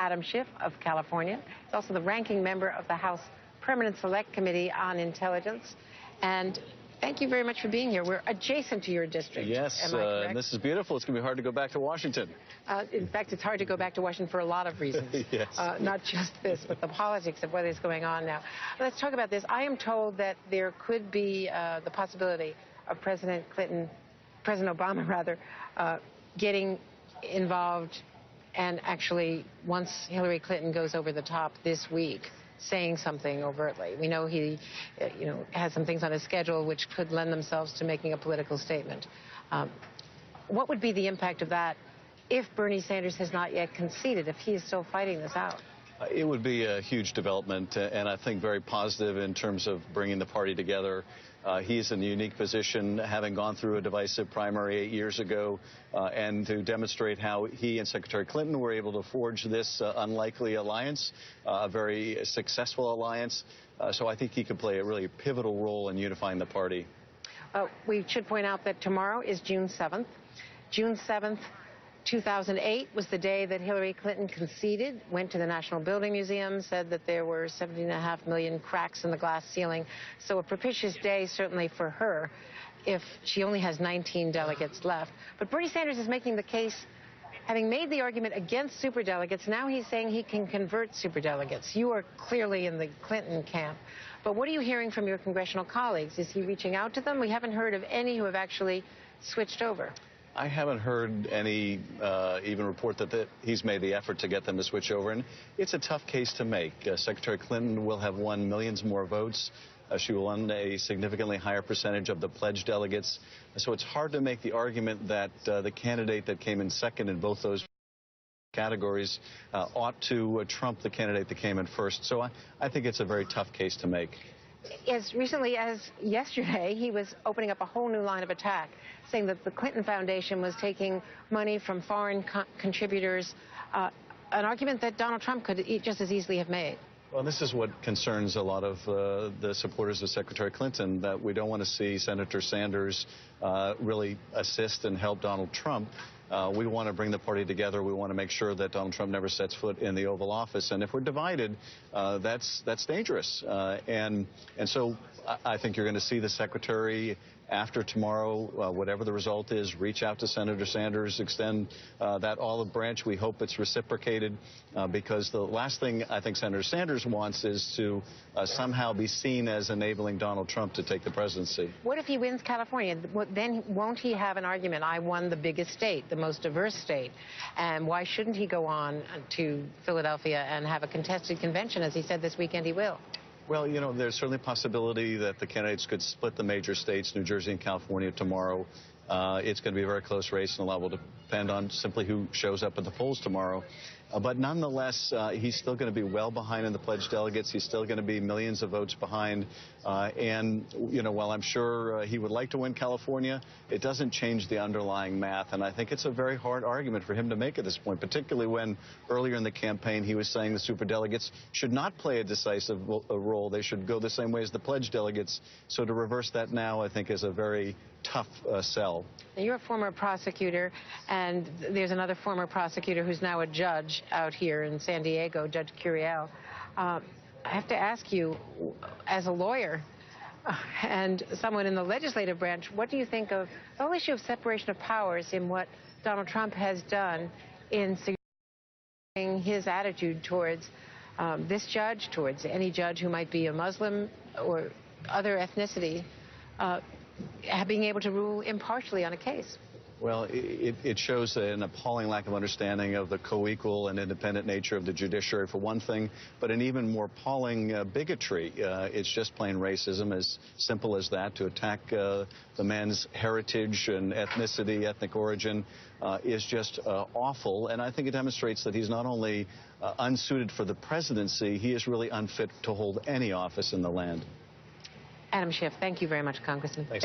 Adam Schiff of California. He's also the ranking member of the House Permanent Select Committee on Intelligence. And thank you very much for being here. We're adjacent to your district. Yes, and this is beautiful. It's going to be hard to go back to Washington. In fact, it's hard to go back to Washington for a lot of reasons. Yes. Not just this, but the politics of what is going on now. Let's talk about this. I am told that there could be the possibility of President Obama, rather, getting involved and actually, once Hillary Clinton goes over the top this week, saying something overtly. We know he, has some things on his schedule which could lend themselves to making a political statement. What would be the impact of that if Bernie Sanders has not yet conceded, if he is still fighting this out? It would be a huge development, and I think very positive in terms of bringing the party together. He's in a unique position, having gone through a divisive primary 8 years ago, and to demonstrate how he and Secretary Clinton were able to forge this unlikely alliance, a very successful alliance. So I think he could play a really pivotal role in unifying the party. We should point out that tomorrow is June 7th. June 7th, 2008 was the day that Hillary Clinton conceded, went to the National Building Museum, said that there were 17.5 million cracks in the glass ceiling. So a propitious day, certainly for her, if she only has 19 delegates left. But Bernie Sanders is making the case, having made the argument against superdelegates, now he's saying he can convert superdelegates. You are clearly in the Clinton camp. But what are you hearing from your congressional colleagues? Is he reaching out to them? We haven't heard of any who have actually switched over. I haven't heard any even report that he's made the effort to get them to switch over. And it's a tough case to make. Secretary Clinton will have won millions more votes. She will win a significantly higher percentage of the pledged delegates. So it's hard to make the argument that the candidate that came in second in both those categories ought to trump the candidate that came in first. So I think it's a very tough case to make. As recently as yesterday, he was opening up a whole new line of attack, saying that the Clinton Foundation was taking money from foreign contributors, an argument that Donald Trump could just as easily have made. Well, this is what concerns a lot of the supporters of Secretary Clinton, that we don't want to see Senator Sanders really assist and help Donald Trump. We want to bring the party together. We want to make sure that Donald Trump never sets foot in the Oval Office. And if we're divided, that's dangerous. And so I think you're going to see the secretary after tomorrow, whatever the result is, reach out to Senator Sanders, extend that olive branch. We hope it's reciprocated, because the last thing I think Senator Sanders wants is to somehow be seen as enabling Donald Trump to take the presidency. What if he wins California? Then won't he have an argument? I won the biggest state, the most diverse state. And why shouldn't he go on to Philadelphia and have a contested convention, as he said this weekend he will? Well, there's certainly a possibility that the candidates could split the major states, New Jersey and California, tomorrow. It's going to be a very close race, and a lot will depend on simply who shows up at the polls tomorrow. But nonetheless, he's still going to be well behind in the pledged delegates. He's still going to be millions of votes behind. And, while I'm sure he would like to win California, it doesn't change the underlying math. And I think it's a very hard argument for him to make at this point, particularly when earlier in the campaign he was saying the superdelegates should not play a decisive role. They should go the same way as the pledged delegates. So to reverse that now, I think, is a very tough sell. You're a former prosecutor, and there's another former prosecutor who's now a judge out here in San Diego, Judge Curiel. I have to ask you, as a lawyer and someone in the legislative branch, what do you think of the whole issue of separation of powers in what Donald Trump has done in suggesting his attitude towards this judge, towards any judge who might be a Muslim or other ethnicity, being able to rule impartially on a case? Well, it shows an appalling lack of understanding of the co-equal and independent nature of the judiciary, for one thing, but an even more appalling bigotry. It's just plain racism, as simple as that. To attack the man's heritage and ethnicity, ethnic origin, is just awful. And I think it demonstrates that he's not only unsuited for the presidency, he is really unfit to hold any office in the land. Adam Schiff, thank you very much, Congressman. Thanks.